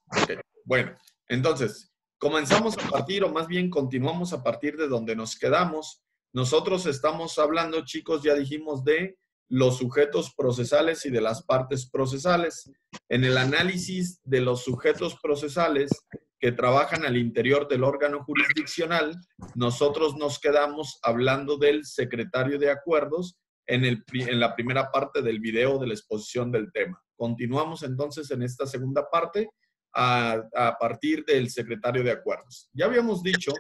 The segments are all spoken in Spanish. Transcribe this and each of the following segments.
Ok, bueno, entonces, comenzamos a partir, o más bien continuamos a partir de donde nos quedamos. Nosotros estamos hablando, chicos, ya dijimos de los sujetos procesales y de las partes procesales. En el análisis de los sujetos procesales que trabajan al interior del órgano jurisdiccional, nosotros nos quedamos hablando del secretario de acuerdos en la primera parte del video de la exposición del tema. Continuamos entonces en esta segunda parte a partir del secretario de acuerdos. Ya habíamos dicho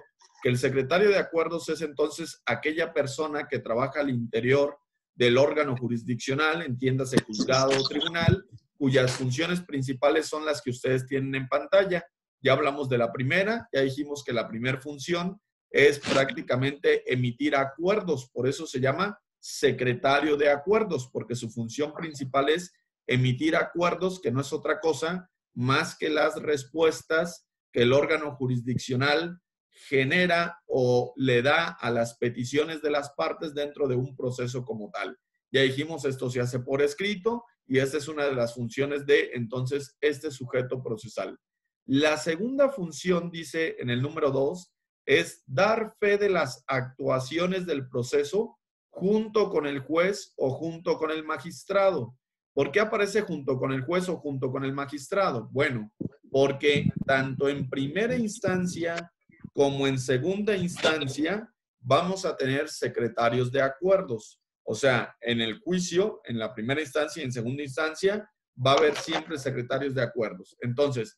que el secretario de acuerdos es entonces aquella persona que trabaja al interior del órgano jurisdiccional, entiéndase juzgado o tribunal, cuyas funciones principales son las que ustedes tienen en pantalla. Ya hablamos de la primera, ya dijimos que la primera función es prácticamente emitir acuerdos, por eso se llama secretario de acuerdos, porque su función principal es emitir acuerdos, que no es otra cosa más que las respuestas que el órgano jurisdiccional genera o le da a las peticiones de las partes dentro de un proceso como tal. Ya dijimos, esto se hace por escrito y esta es una de las funciones de, entonces, este sujeto procesal. La segunda función, dice en el número 2, es dar fe de las actuaciones del proceso junto con el juez o junto con el magistrado. ¿Por qué aparece junto con el juez o junto con el magistrado? Bueno, porque tanto en primera instancia como en segunda instancia vamos a tener secretarios de acuerdos. O sea, en el juicio, en la primera instancia y en segunda instancia, va a haber siempre secretarios de acuerdos. Entonces,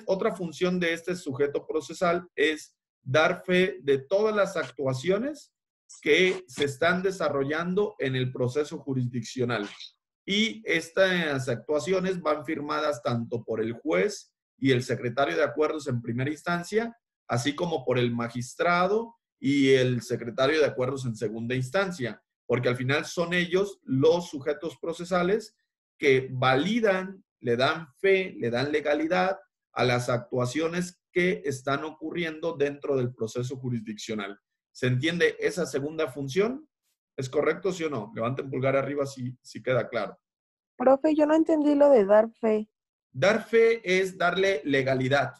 otra función de este sujeto procesal es dar fe de todas las actuaciones que se están desarrollando en el proceso jurisdiccional. Y estas actuaciones van firmadas tanto por el juez y el secretario de acuerdos en primera instancia, así como por el magistrado y el secretario de acuerdos en segunda instancia, porque al final son ellos los sujetos procesales que validan, le dan fe, le dan legalidad a las actuaciones que están ocurriendo dentro del proceso jurisdiccional. ¿Se entiende esa segunda función? ¿Es correcto, sí o no? Levanten pulgar arriba si queda claro. Profe, yo no entendí lo de dar fe. Dar fe es darle legalidad,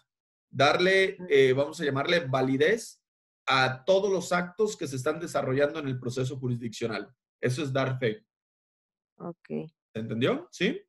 darle, vamos a llamarle validez a todos los actos que se están desarrollando en el proceso jurisdiccional. Eso es dar fe. Ok, ¿Se entendió? ¿Sí?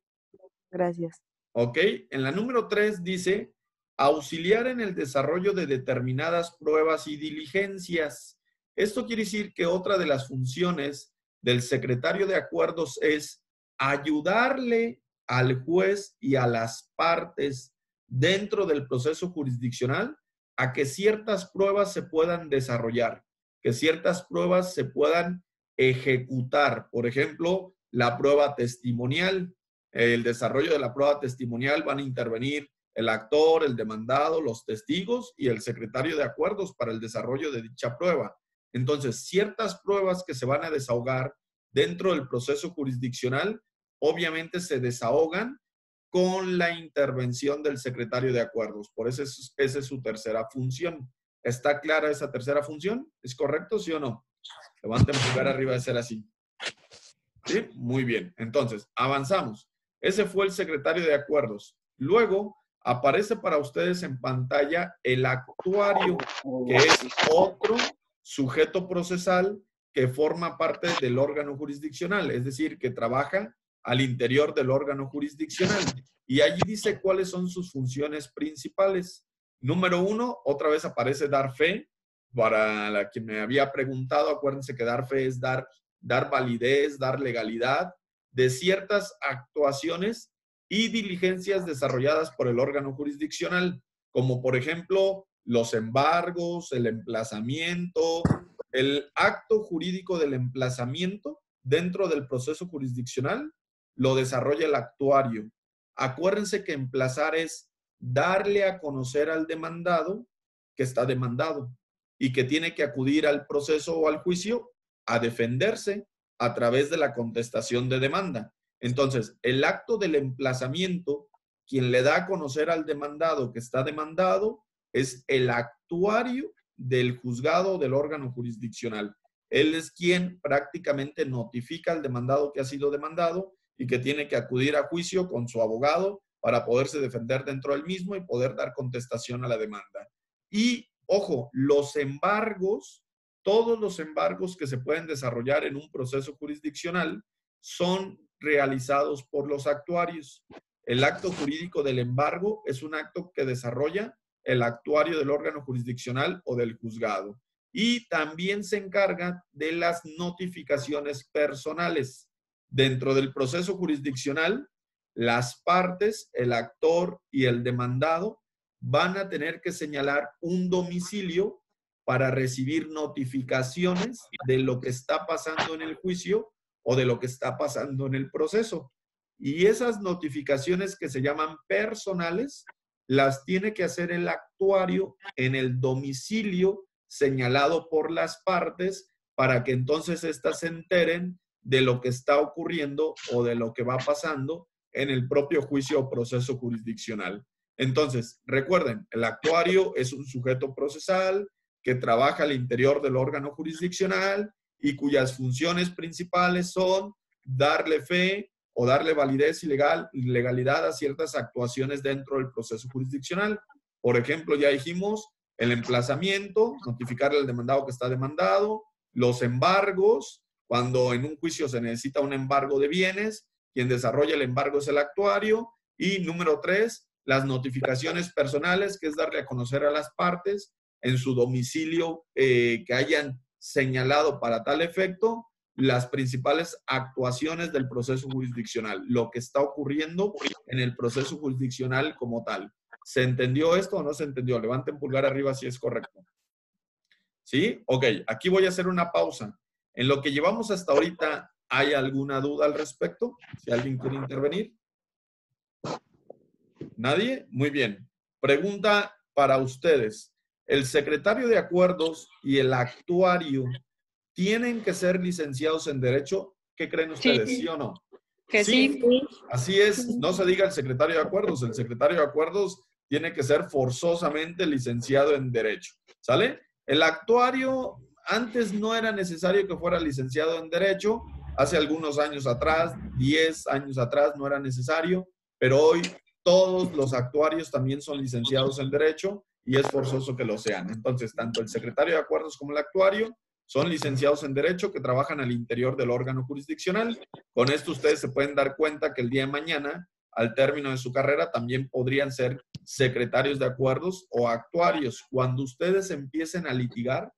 gracias. Ok. En la número 3 dice, auxiliar en el desarrollo de determinadas pruebas y diligencias. Esto quiere decir que otra de las funciones del secretario de acuerdos es ayudarle al juez y a las partes dentro del proceso jurisdiccional a que ciertas pruebas se puedan desarrollar, que ciertas pruebas se puedan ejecutar. Por ejemplo, la prueba testimonial. El desarrollo de la prueba testimonial van a intervenir el actor, el demandado, los testigos y el secretario de acuerdos para el desarrollo de dicha prueba. Entonces, ciertas pruebas que se van a desahogar dentro del proceso jurisdiccional, obviamente se desahogan con la intervención del secretario de acuerdos. Por eso esa es su tercera función. ¿Está clara esa tercera función? ¿Es correcto, sí o no? Levanten pulgar arriba de ser así. ¿Sí? Muy bien. Entonces, avanzamos. Ese fue el secretario de acuerdos. Luego aparece para ustedes en pantalla el actuario, que es otro sujeto procesal que forma parte del órgano jurisdiccional, es decir, que trabaja al interior del órgano jurisdiccional. Y allí dice cuáles son sus funciones principales. Número 1, otra vez aparece dar fe. Para la que me había preguntado, acuérdense que dar fe es dar validez, dar legalidad de ciertas actuaciones y diligencias desarrolladas por el órgano jurisdiccional, como por ejemplo los embargos, el emplazamiento, el acto jurídico del emplazamiento dentro del proceso jurisdiccional lo desarrolla el actuario. Acuérdense que emplazar es darle a conocer al demandado que está demandado y que tiene que acudir al proceso o al juicio a defenderse a través de la contestación de demanda. Entonces, el acto del emplazamiento, quien le da a conocer al demandado que está demandado, es el actuario del juzgado o del órgano jurisdiccional. Él es quien prácticamente notifica al demandado que ha sido demandado y que tiene que acudir a juicio con su abogado para poderse defender dentro del mismo y poder dar contestación a la demanda. Y, ojo, los embargos, todos los embargos que se pueden desarrollar en un proceso jurisdiccional son realizados por los actuarios. El acto jurídico del embargo es un acto que desarrolla el actuario del órgano jurisdiccional o del juzgado. Y también se encarga de las notificaciones personales. Dentro del proceso jurisdiccional, las partes, el actor y el demandado van a tener que señalar un domicilio para recibir notificaciones de lo que está pasando en el juicio o de lo que está pasando en el proceso. Y esas notificaciones que se llaman personales, las tiene que hacer el actuario en el domicilio señalado por las partes para que entonces éstas se enteren de lo que está ocurriendo o de lo que va pasando en el propio juicio o proceso jurisdiccional. Entonces, recuerden, el actuario es un sujeto procesal que trabaja al interior del órgano jurisdiccional y cuyas funciones principales son darle fe o darle validez y legalidad a ciertas actuaciones dentro del proceso jurisdiccional. Por ejemplo, ya dijimos el emplazamiento, notificarle al demandado que está demandado, los embargos, cuando en un juicio se necesita un embargo de bienes, quien desarrolla el embargo es el actuario. Y número 3, las notificaciones personales, que es darle a conocer a las partes en su domicilio que hayan señalado para tal efecto las principales actuaciones del proceso jurisdiccional, lo que está ocurriendo en el proceso jurisdiccional como tal. ¿Se entendió esto o no se entendió? Levanten pulgar arriba si es correcto. ¿Sí? Ok, aquí voy a hacer una pausa. En lo que llevamos hasta ahorita, ¿hay alguna duda al respecto? Si alguien quiere intervenir. ¿Nadie? Muy bien. Pregunta para ustedes. ¿El secretario de acuerdos y el actuario tienen que ser licenciados en Derecho? ¿Qué creen ustedes? ¿Sí o no? Que sí. Así es. No se diga el secretario de acuerdos. El secretario de acuerdos tiene que ser forzosamente licenciado en Derecho. ¿Sale? El actuario antes no era necesario que fuera licenciado en Derecho. Hace algunos años atrás, 10 años atrás, no era necesario. Pero hoy todos los actuarios también son licenciados en Derecho y es forzoso que lo sean. Entonces, tanto el secretario de acuerdos como el actuario son licenciados en Derecho que trabajan al interior del órgano jurisdiccional. Con esto ustedes se pueden dar cuenta que el día de mañana, al término de su carrera, también podrían ser secretarios de acuerdos o actuarios. Cuando ustedes empiecen a litigar,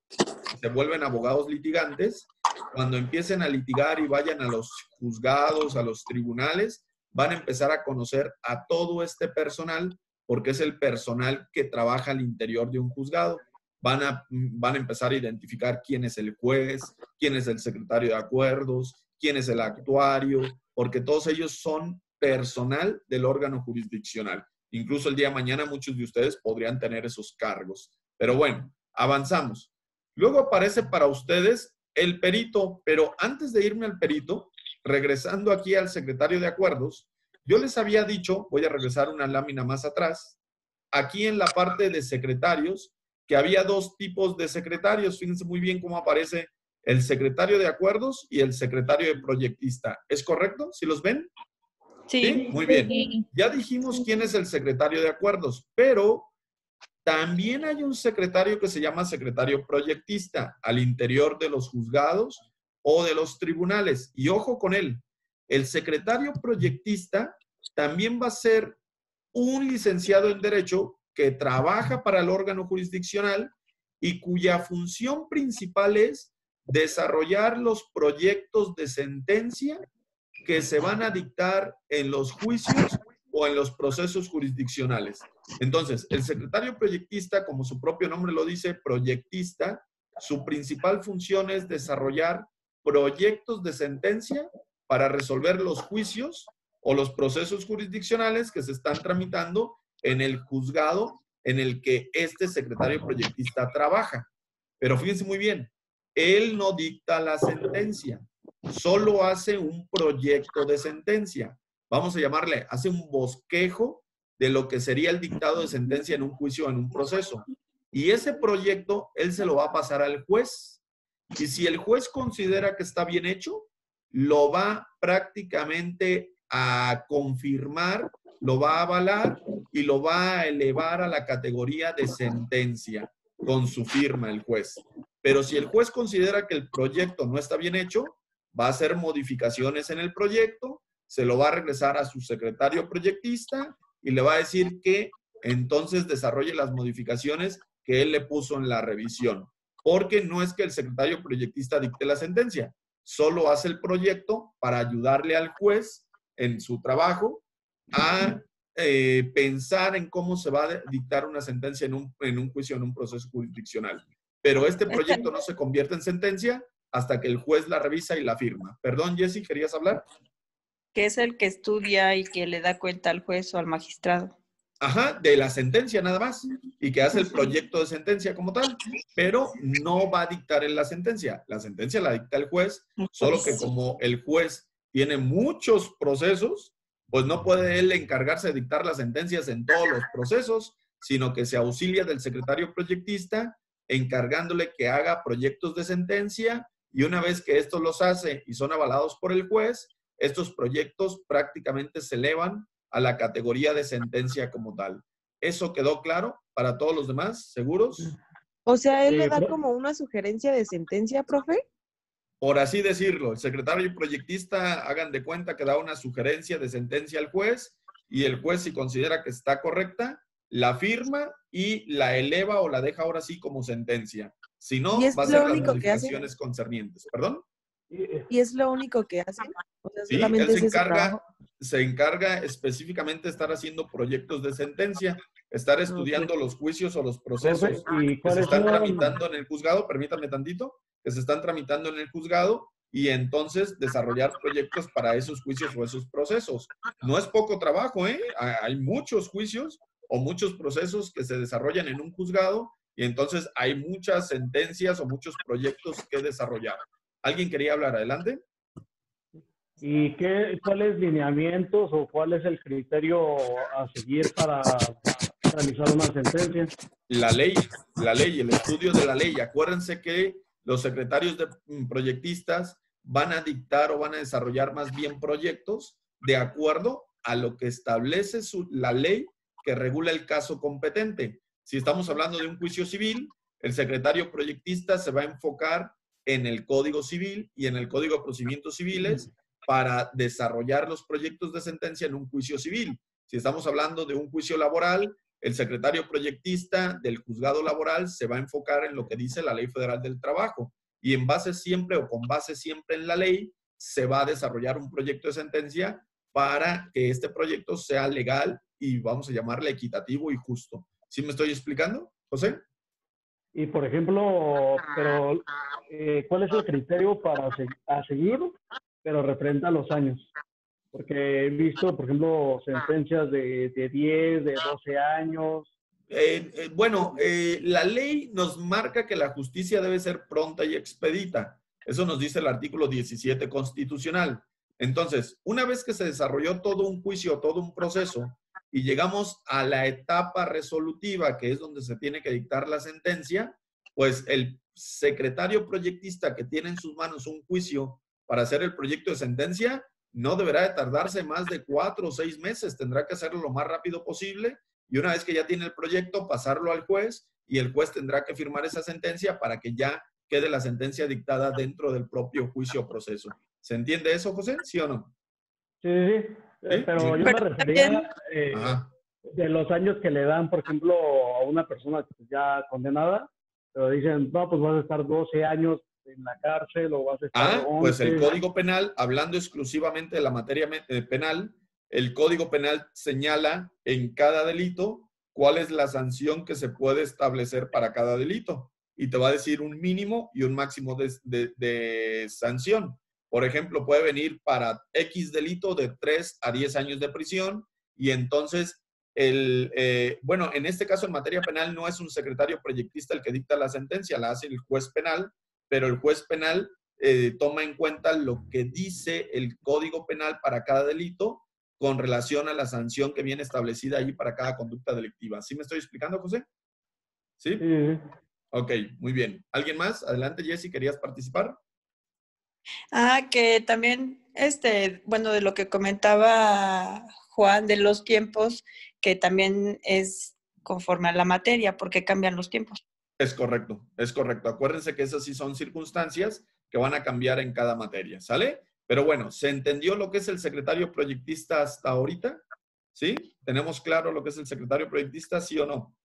se vuelven abogados litigantes, cuando empiecen a litigar y vayan a los juzgados, a los tribunales, van a empezar a conocer a todo este personal porque es el personal que trabaja al interior de un juzgado. Van a empezar a identificar quién es el juez, quién es el secretario de acuerdos, quién es el actuario, porque todos ellos son personal del órgano jurisdiccional. Incluso el día de mañana muchos de ustedes podrían tener esos cargos. Pero bueno, avanzamos. Luego aparece para ustedes el perito, pero antes de irme al perito, regresando aquí al secretario de acuerdos, yo les había dicho, voy a regresar una lámina más atrás, aquí en la parte de secretarios, que había dos tipos de secretarios. Fíjense muy bien cómo aparece el secretario de acuerdos y el secretario de proyectista. ¿Es correcto? ¿Sí los ven? Sí. Muy bien. Ya dijimos quién es el secretario de acuerdos, pero también hay un secretario que se llama secretario proyectista al interior de los juzgados o de los tribunales. Y ojo con él, el secretario proyectista también va a ser un licenciado en Derecho que trabaja para el órgano jurisdiccional y cuya función principal es desarrollar los proyectos de sentencia que se van a dictar en los juicios o en los procesos jurisdiccionales. Entonces, el secretario proyectista, como su propio nombre lo dice, proyectista, su principal función es desarrollar proyectos de sentencia para resolver los juicios o los procesos jurisdiccionales que se están tramitando en el juzgado en el que este secretario proyectista trabaja. Pero fíjense muy bien, él no dicta la sentencia, solo hace un proyecto de sentencia. Vamos a llamarle, hace un bosquejo de lo que sería el dictado de sentencia en un juicio o en un proceso. Y ese proyecto, él se lo va a pasar al juez. Y si el juez considera que está bien hecho, lo va prácticamente a confirmar lo va a avalar y lo va a elevar a la categoría de sentencia con su firma el juez. Pero si el juez considera que el proyecto no está bien hecho, va a hacer modificaciones en el proyecto, se lo va a regresar a su secretario proyectista y le va a decir que entonces desarrolle las modificaciones que él le puso en la revisión. Porque no es que el secretario proyectista dicte la sentencia, solo hace el proyecto para ayudarle al juez en su trabajo a pensar en cómo se va a dictar una sentencia en un juicio, en un proceso jurisdiccional. Pero este proyecto no se convierte en sentencia hasta que el juez la revisa y la firma. Perdón, Jessy, ¿querías hablar? Que es el que estudia y que le da cuenta al juez o al magistrado. Ajá, de la sentencia nada más, y que hace el proyecto de sentencia como tal, pero no va a dictar en la sentencia la dicta el juez, solo que como el juez tiene muchos procesos, pues no puede él encargarse de dictar las sentencias en todos los procesos, sino que se auxilia del secretario proyectista, encargándole que haga proyectos de sentencia, y una vez que estos los hace y son avalados por el juez, estos proyectos prácticamente se elevan a la categoría de sentencia como tal. ¿Eso quedó claro para todos los demás? ¿Seguros? O sea, él le da como una sugerencia de sentencia, profe. Por así decirlo, el secretario proyectista, hagan de cuenta que da una sugerencia de sentencia al juez y el juez, si considera que está correcta, la firma y la eleva o la deja ahora sí como sentencia. Si no, va a hacer las modificaciones concernientes. ¿Perdón? ¿Y es lo único que hace? O sea, sí, solamente él se encarga específicamente de estar haciendo proyectos de sentencia, estar estudiando los juicios o los procesos que se están tramitando en el juzgado, permítame tantito, que se están tramitando en el juzgado y entonces desarrollar proyectos para esos juicios o esos procesos. No es poco trabajo, ¿eh? Hay muchos juicios o muchos procesos que se desarrollan en un juzgado y entonces hay muchas sentencias o muchos proyectos que desarrollar. ¿Alguien quería hablar? Adelante. ¿Y cuáles lineamientos o cuál es el criterio a seguir para realizar una sentencia? La ley, el estudio de la ley. Acuérdense que los secretarios de proyectistas van a dictar o van a desarrollar más bien proyectos de acuerdo a lo que establece la ley que regula el caso competente. Si estamos hablando de un juicio civil, el secretario proyectista se va a enfocar en el Código Civil y en el Código de Procedimientos Civiles para desarrollar los proyectos de sentencia en un juicio civil. Si estamos hablando de un juicio laboral, el secretario proyectista del juzgado laboral se va a enfocar en lo que dice la Ley Federal del Trabajo y en base siempre o con base siempre en la ley se va a desarrollar un proyecto de sentencia para que este proyecto sea legal y vamos a llamarle equitativo y justo. ¿Sí me estoy explicando, José? Y por ejemplo, ¿cuál es el criterio para seguir, pero referente a los años? Porque he visto, por ejemplo, sentencias de 10, de 12 años. La ley nos marca que la justicia debe ser pronta y expedita. Eso nos dice el artículo 17 constitucional. Entonces, una vez que se desarrolló todo un juicio, todo un proceso, y llegamos a la etapa resolutiva, que es donde se tiene que dictar la sentencia, pues el secretario proyectista que tiene en sus manos un juicio para hacer el proyecto de sentencia, no deberá de tardarse más de 4 o 6 meses. Tendrá que hacerlo lo más rápido posible y una vez que ya tiene el proyecto, pasarlo al juez y el juez tendrá que firmar esa sentencia para que ya quede la sentencia dictada dentro del propio juicio o proceso. ¿Se entiende eso, José? ¿Sí o no? Sí. Pero yo me refería de los años que le dan, por ejemplo, a una persona ya condenada, pero dicen, no, pues vas a estar 12 años en la cárcel o vas a estar 11. Pues el Código Penal, hablando exclusivamente de la materia penal, el Código Penal señala en cada delito cuál es la sanción que se puede establecer para cada delito. Y te va a decir un mínimo y un máximo de sanción. Por ejemplo, puede venir para X delito de 3 a 10 años de prisión y entonces, en este caso en materia penal no es un secretario proyectista el que dicta la sentencia, la hace el juez penal, pero el juez penal toma en cuenta lo que dice el Código Penal para cada delito con relación a la sanción que viene establecida ahí para cada conducta delictiva. ¿Sí me estoy explicando, José? ¿Sí? Sí. Ok, muy bien. ¿Alguien más? Adelante, Jessy, ¿querías participar? Que también, bueno, de lo que comentaba Juan, de los tiempos, que también es conforme a la materia, porque cambian los tiempos. Es correcto, es correcto. Acuérdense que esas sí son circunstancias que van a cambiar en cada materia, ¿sale? Pero bueno, ¿se entendió lo que es el secretario proyectista hasta ahorita? ¿Sí? ¿Tenemos claro lo que es el secretario proyectista, sí o no?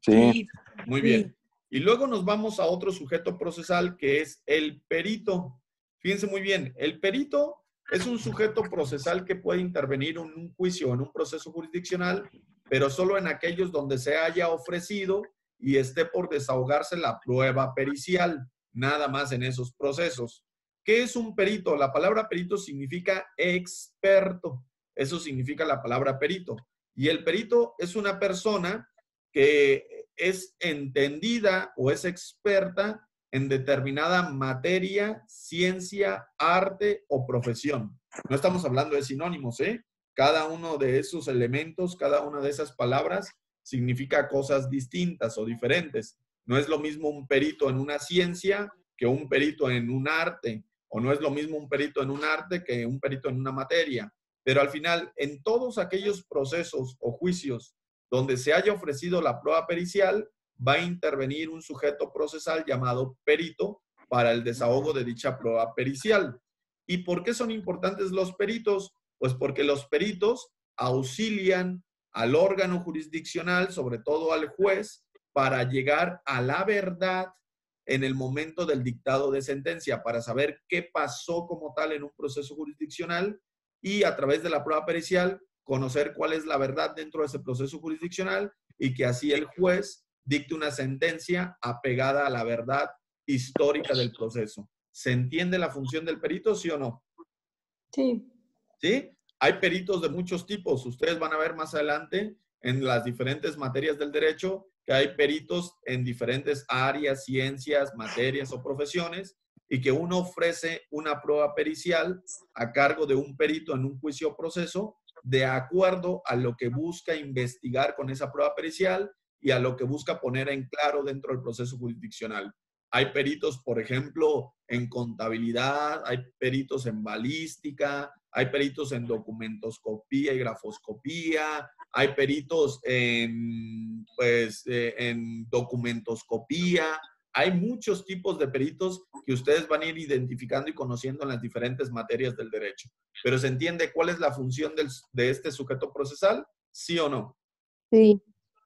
Sí. Muy bien. Y luego nos vamos a otro sujeto procesal que es el perito. Fíjense muy bien, el perito es un sujeto procesal que puede intervenir en un juicio o en un proceso jurisdiccional, pero solo en aquellos donde se haya ofrecido y esté por desahogarse la prueba pericial, nada más en esos procesos. ¿Qué es un perito? La palabra perito significa experto. Eso significa la palabra perito. Y el perito es una persona que es entendida o es experta en determinada materia, ciencia, arte o profesión. No estamos hablando de sinónimos, ¿eh? Cada uno de esos elementos, cada una de esas palabras significa cosas distintas o diferentes. No es lo mismo un perito en una ciencia que un perito en un arte, o no es lo mismo un perito en un arte que un perito en una materia. Pero al final, en todos aquellos procesos o juicios donde se haya ofrecido la prueba pericial, va a intervenir un sujeto procesal llamado perito para el desahogo de dicha prueba pericial. ¿Y por qué son importantes los peritos? Pues porque los peritos auxilian al órgano jurisdiccional, sobre todo al juez, para llegar a la verdad en el momento del dictado de sentencia, para saber qué pasó como tal en un proceso jurisdiccional y a través de la prueba pericial conocer cuál es la verdad dentro de ese proceso jurisdiccional y que así el juez dicte una sentencia apegada a la verdad histórica del proceso. ¿Se entiende la función del perito, sí o no? Sí. ¿Sí? Hay peritos de muchos tipos. Ustedes van a ver más adelante en las diferentes materias del derecho que hay peritos en diferentes áreas, ciencias, materias o profesiones y que uno ofrece una prueba pericial a cargo de un perito en un juicio o proceso de acuerdo a lo que busca investigar con esa prueba pericial y a lo que busca poner en claro dentro del proceso jurisdiccional. Hay peritos, por ejemplo, en contabilidad, hay peritos en balística, hay peritos en documentoscopía y grafoscopía, hay peritos en documentoscopía. Hay muchos tipos de peritos que ustedes van a ir identificando y conociendo en las diferentes materias del derecho. Pero ¿se entiende cuál es la función de este sujeto procesal? ¿Sí o no? Sí.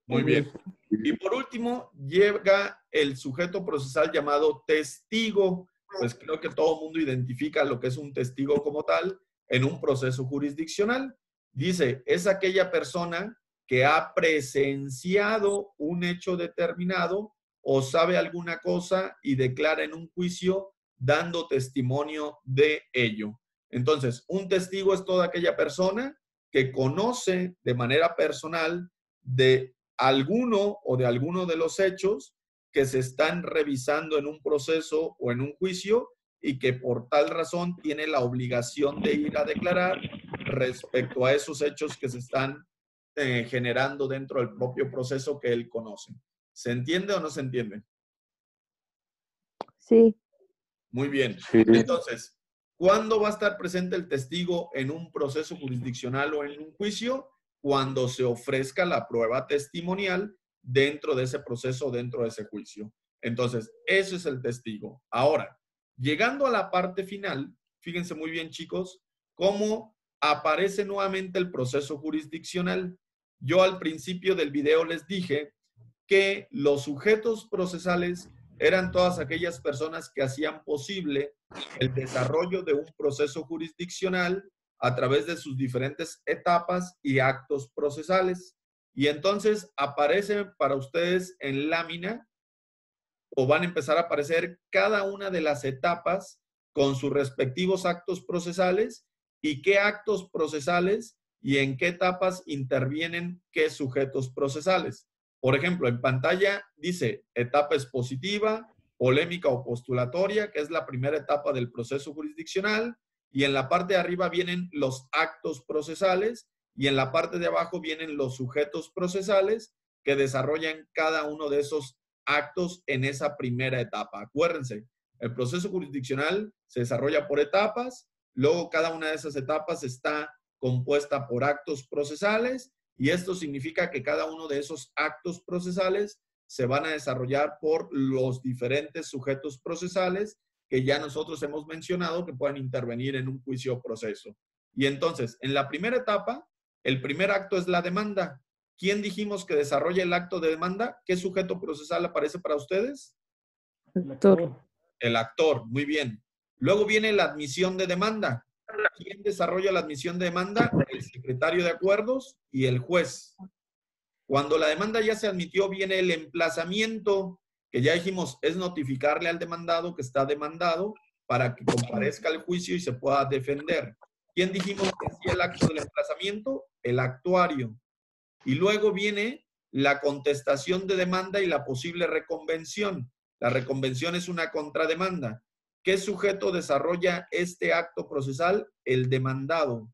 Muy bien. Y por último, llega el sujeto procesal llamado testigo. Pues creo que todo el mundo identifica lo que es un testigo como tal en un proceso jurisdiccional. Dice, es aquella persona que ha presenciado un hecho determinado o sabe alguna cosa y declara en un juicio dando testimonio de ello. Entonces, un testigo es toda aquella persona que conoce de manera personal de alguno o de alguno de los hechos que se están revisando en un proceso o en un juicio y que por tal razón tiene la obligación de ir a declarar respecto a esos hechos que se están generando dentro del propio proceso que él conoce. ¿Se entiende o no se entiende? Sí. Muy bien. Sí. Entonces, ¿cuándo va a estar presente el testigo en un proceso jurisdiccional o en un juicio? Cuando se ofrezca la prueba testimonial dentro de ese proceso, dentro de ese juicio. Entonces, ese es el testigo. Ahora, llegando a la parte final, fíjense muy bien, chicos, cómo aparece nuevamente el proceso jurisdiccional. Yo al principio del video les dije que los sujetos procesales eran todas aquellas personas que hacían posible el desarrollo de un proceso jurisdiccional a través de sus diferentes etapas y actos procesales. Y entonces aparecen para ustedes en lámina o van a empezar a aparecer cada una de las etapas con sus respectivos actos procesales y qué actos procesales y en qué etapas intervienen qué sujetos procesales. Por ejemplo, en pantalla dice etapa expositiva, polémica o postulatoria, que es la primera etapa del proceso jurisdiccional, y en la parte de arriba vienen los actos procesales y en la parte de abajo vienen los sujetos procesales que desarrollan cada uno de esos actos en esa primera etapa. Acuérdense, El proceso jurisdiccional se desarrolla por etapas, luego cada una de esas etapas está compuesta por actos procesales y esto significa que cada uno de esos actos procesales se van a desarrollar por los diferentes sujetos procesales que ya nosotros hemos mencionado que pueden intervenir en un juicio o proceso. Y entonces, en la primera etapa, el primer acto es la demanda. ¿Quién dijimos que desarrolla el acto de demanda? ¿Qué sujeto procesal aparece para ustedes? Actor. El actor, muy bien. Luego viene la admisión de demanda. ¿Quién desarrolla la admisión de demanda? El secretario de acuerdos y el juez. Cuando la demanda ya se admitió, viene el emplazamiento, que ya dijimos, es notificarle al demandado que está demandado para que comparezca al juicio y se pueda defender. ¿Quién dijimos que hacía el acto del emplazamiento? El actuario. Y luego viene la contestación de demanda y la posible reconvención. La reconvención es una contrademanda. ¿Qué sujeto desarrolla este acto procesal? El demandado.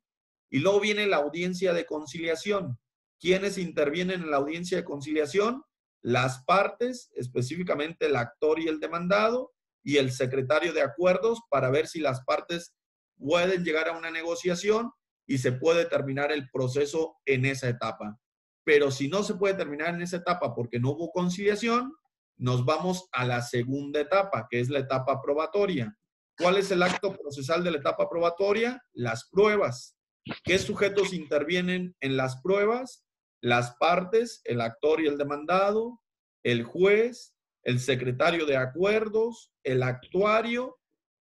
Y luego viene la audiencia de conciliación. ¿Quiénes intervienen en la audiencia de conciliación? Las partes, específicamente el actor y el demandado, y el secretario de acuerdos para ver si las partes pueden llegar a una negociación y se puede terminar el proceso en esa etapa. Pero si no se puede terminar en esa etapa porque no hubo conciliación, nos vamos a la segunda etapa, que es la etapa probatoria. ¿Cuál es el acto procesal de la etapa probatoria? Las pruebas. ¿Qué sujetos intervienen en las pruebas? Las partes, el actor y el demandado, el juez, el secretario de acuerdos, el actuario,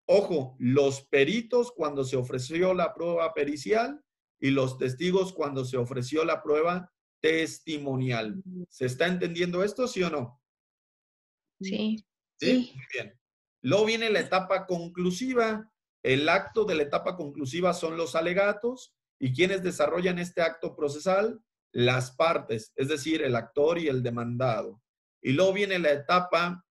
ojo, los peritos cuando se ofreció la prueba pericial y los testigos cuando se ofreció la prueba testimonial. ¿Se está entendiendo esto, sí o no? Sí. ¿Sí? Muy bien. Luego viene la etapa conclusiva. El acto de la etapa conclusiva son los alegatos. ¿Y quiénes desarrollan este acto procesal? Las partes, es decir, el actor y el demandado. Y luego viene la etapa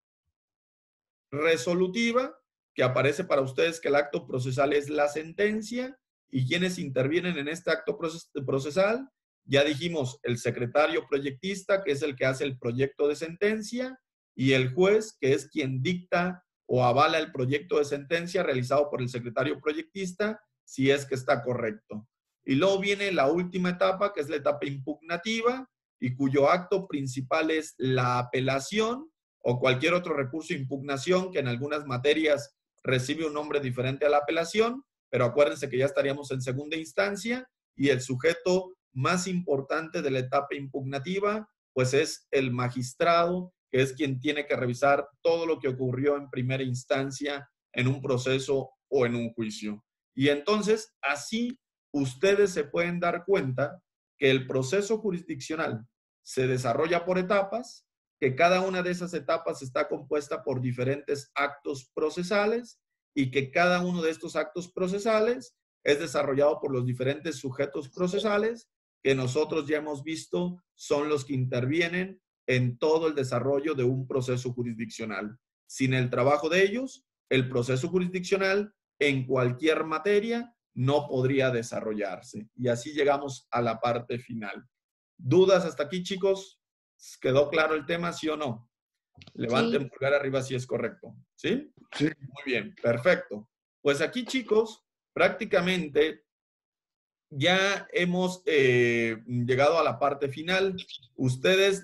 resolutiva, que aparece para ustedes que el acto procesal es la sentencia. ¿Y quiénes intervienen en este acto procesal? Ya dijimos, el secretario proyectista, que es el que hace el proyecto de sentencia, y el juez, que es quien dicta o avala el proyecto de sentencia realizado por el secretario proyectista, si es que está correcto. Y luego viene la última etapa, que es la etapa impugnativa, y cuyo acto principal es la apelación o cualquier otro recurso de impugnación que en algunas materias recibe un nombre diferente a la apelación, pero acuérdense que ya estaríamos en segunda instancia y el sujeto más importante de la etapa impugnativa, pues es el magistrado, que es quien tiene que revisar todo lo que ocurrió en primera instancia en un proceso o en un juicio. Y entonces, así ustedes se pueden dar cuenta que el proceso jurisdiccional se desarrolla por etapas, que cada una de esas etapas está compuesta por diferentes actos procesales y que cada uno de estos actos procesales es desarrollado por los diferentes sujetos procesales que nosotros ya hemos visto son los que intervienen en todo el desarrollo de un proceso jurisdiccional. Sin el trabajo de ellos, el proceso jurisdiccional en cualquier materia no podría desarrollarse. Y así llegamos a la parte final. ¿Dudas hasta aquí, chicos? ¿Quedó claro el tema, sí o no? Levanten pulgar arriba si es correcto. ¿Sí? Sí. Muy bien, perfecto. Pues aquí, chicos, prácticamente ya hemos llegado a la parte final. Ustedes